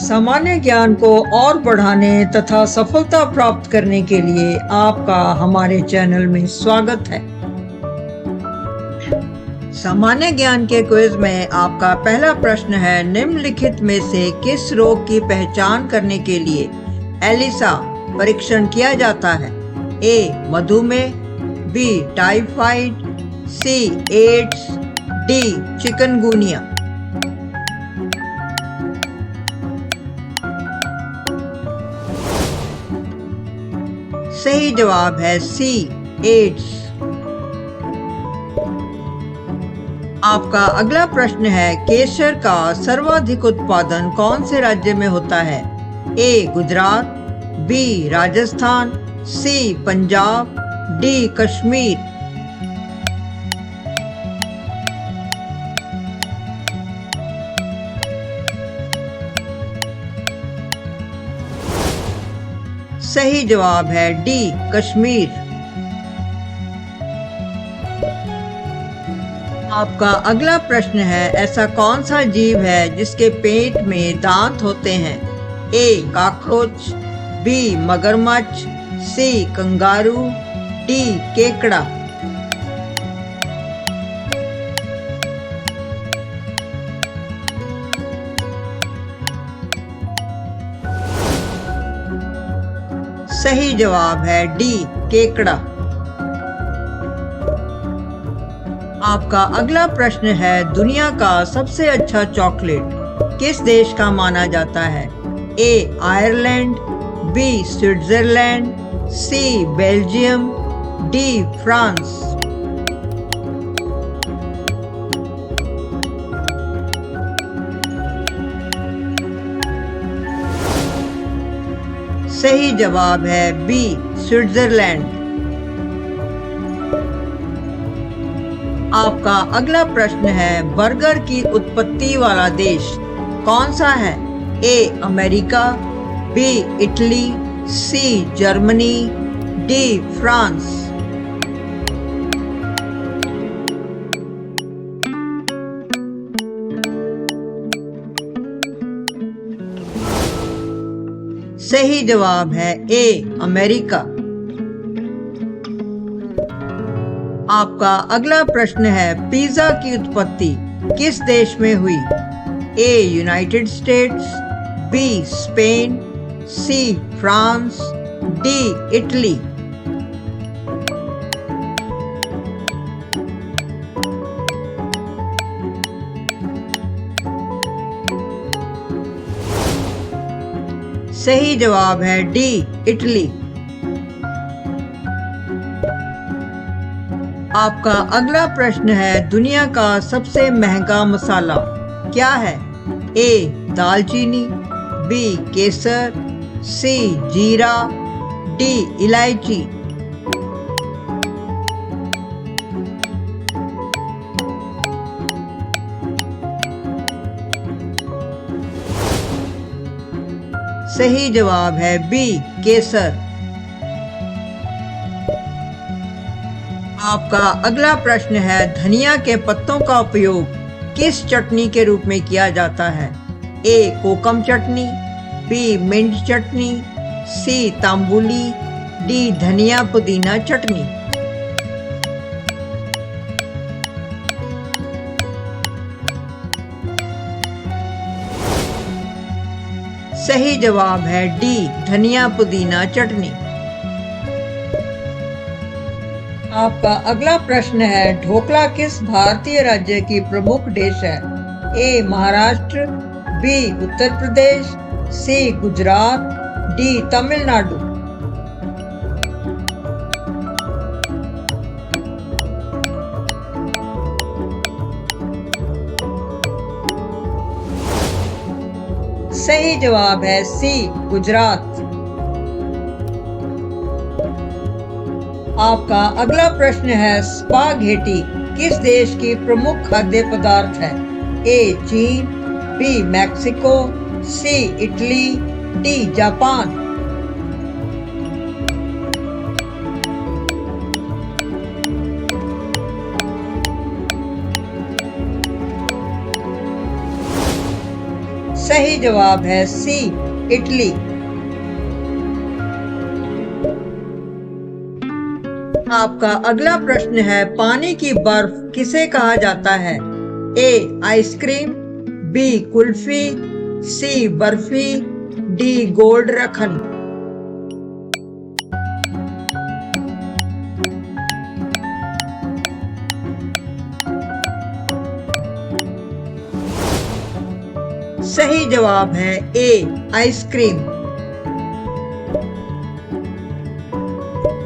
सामान्य ज्ञान को और बढ़ाने तथा सफलता प्राप्त करने के लिए आपका हमारे चैनल में स्वागत है। सामान्य ज्ञान के क्विज में आपका पहला प्रश्न है, निम्नलिखित में से किस रोग की पहचान करने के लिए एलिसा परीक्षण किया जाता है? ए. मधुमेह, B. Typhoid, C. AIDS, D. Chikungunya. सही जवाब है सी. एड्स। आपका अगला प्रश्न है, केसर का सर्वाधिक उत्पादन कौन से राज्य में होता है? ए. गुजरात, बी. राजस्थान, सी. पंजाब, डी. कश्मीर। सही जवाब है डी. कश्मीर। आपका अगला प्रश्न है, ऐसा कौन सा जीव है जिसके पेट में दांत होते हैं? ए. Cockroach, B. मगरमच्छ, सी. Kangaroo, D. केकड़ा। सही जवाब है डी. केकड़ा। आपका अगला प्रश्न है, दुनिया का सबसे अच्छा चॉकलेट किस देश का माना जाता है? A. Ireland, B. Switzerland, C. Belgium, D. France. सही जवाब है बी. स्विट्जरलैंड। आपका अगला प्रश्न है, बर्गर की उत्पत्ति वाला देश कौन सा है? A. America, B. Italy, C. Germany, D. France. सही जवाब है ए. अमेरिका। आपका अगला प्रश्न है, पिज्जा की उत्पत्ति किस देश में हुई? A. United States, B. Spain, C. France, D. Italy. सही जवाब है डी. इटली। आपका अगला प्रश्न है, दुनिया का सबसे महंगा मसाला क्या है? ए. दालचीनी, बी. केसर, सी. जीरा, डी. इलायची। सही जवाब है बी. केसर। आपका अगला प्रश्न है, धनिया के पत्तों का उपयोग किस चटनी के रूप में किया जाता है? ए. कोकम चटनी, बी. मिंट चटनी, सी. तांबुली, डी. धनिया पुदीना चटनी। सही जवाब है डी. धनिया पुदीना चटनी। आपका अगला प्रश्न है, ढोकला किस भारतीय राज्य की प्रमुख डिश है? ए. महाराष्ट्र, बी. उत्तर प्रदेश, सी. गुजरात, डी. तमिलनाडु। सही जवाब है सी. गुजरात। आपका अगला प्रश्न है, स्पाघेटी किस देश की प्रमुख खाद्य पदार्थ है? ए. चीन, B. Mexico, C. Italy, D. Japan. सही जवाब है सी, इटली। आपका अगला प्रश्न है, पानी की बर्फ किसे कहा जाता है? ए आइसक्रीम, बी कुल्फी, सी बर्फी, डी गोल्ड रखन। सही जवाब है ए आइसक्रीम।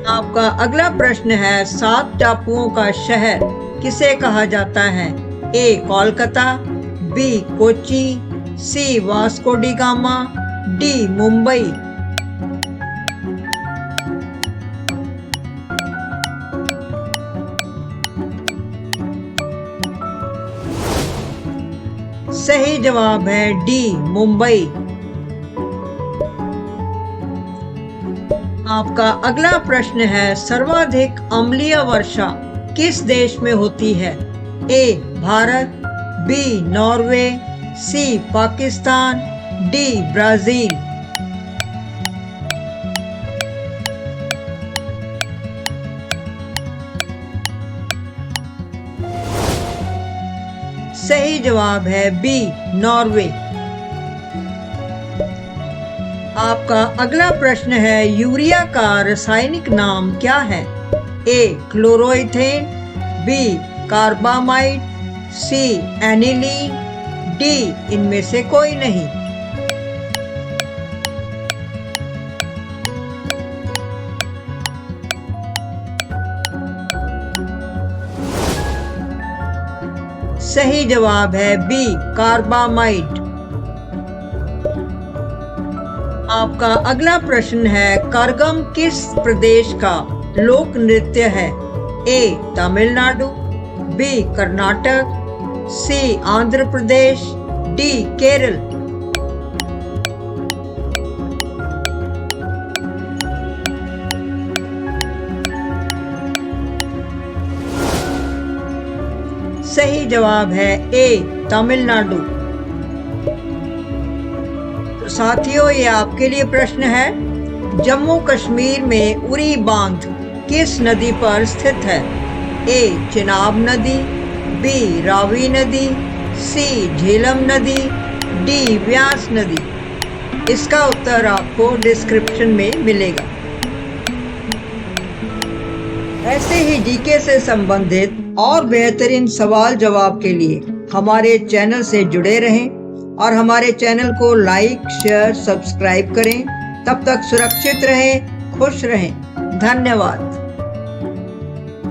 आपका अगला प्रश्न है, 7 टापुओं का शहर किसे कहा जाता है? A Kolkata, B Kochi, C Vasco da Gama, D Mumbai. सही जवाब है डी मुंबई। आपका अगला प्रश्न है, सर्वाधिक अम्लीय वर्षा किस देश में होती है? ए भारत, बी नॉर्वे, सी पाकिस्तान, डी ब्राजील। सही जवाब है बी नॉर्वे। आपका अगला प्रश्न है, यूरिया का रासायनिक नाम क्या है? ए क्लोरोइथेन, बी कार्बामाइड, सी एनिलीन, डी इनमें से कोई नहीं। सही जवाब है बी कार्बामाइड। आपका अगला प्रश्न है, करगम किस प्रदेश का लोक नृत्य है? ए तमिलनाडु, बी कर्नाटक, सी आंध्र प्रदेश, डी केरल। सही जवाब है ए तमिलनाडु। तो साथियों, ये आपके लिए प्रश्न है, जम्मू कश्मीर में उरी बांध किस नदी पर स्थित है? ए चिनाब नदी, बी रावी नदी, सी झेलम नदी, डी व्यास नदी। इसका उत्तर आपको डिस्क्रिप्शन में मिलेगा। ऐसे ही जीके से संबंधित और बेहतरीन सवाल जवाब के लिए हमारे चैनल से जुड़े रहें और हमारे चैनल को लाइक, शेयर, सब्सक्राइब करें। तब तक सुरक्षित रहें, खुश रहें। धन्यवाद।